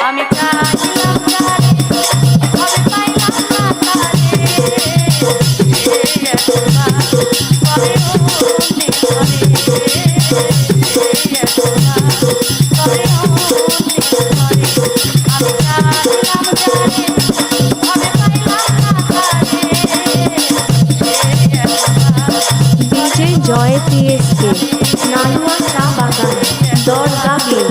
আমি চাইলাম যারে তবে পাইলাম না তারে সে একবার করে অন্যে ঘরে সে একবার করে অন্যে ঘরে আমি চাইলাম যারে তবে পাইলাম না তারে সে একবার ডিজে জয় টিএসকে নালুয়া চা বাগান দরগা বিল।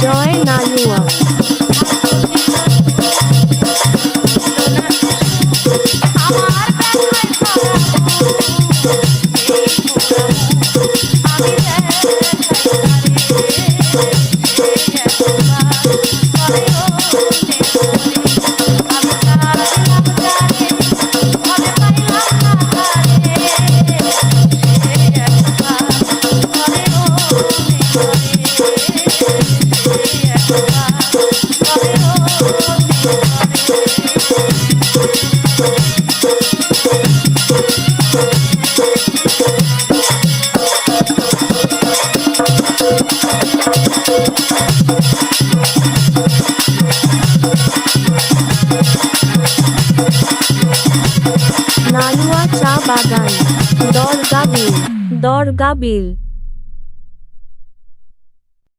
জয় নালুয়া নালুয়া চা বাগান দরগা বিল।